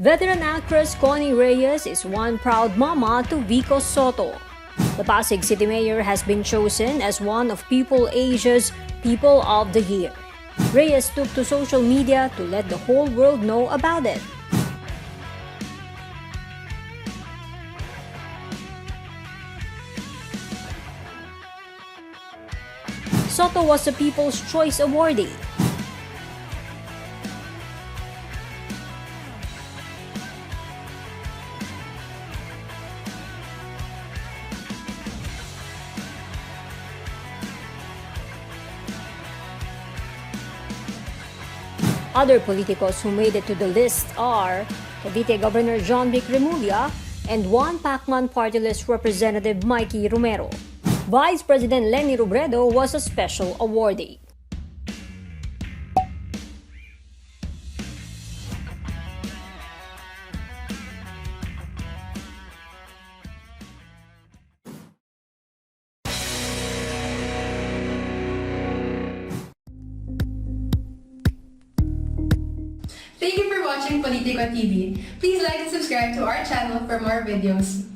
Veteran actress Coney Reyes is one proud mama to Vico Sotto. The Pasig City Mayor has been chosen as one of People Asia's People of the Year. Reyes took to social media to let the whole world know about it. Sotto was a People's Choice awardee. Other politicos who made it to the list are Cavite Governor John Vic Remulla and one Pacman party list representative Mikey Romero. Vice President Lenny Robredo was a special awardee. Thank you for watching Politico TV. Please like and subscribe to our channel for more videos.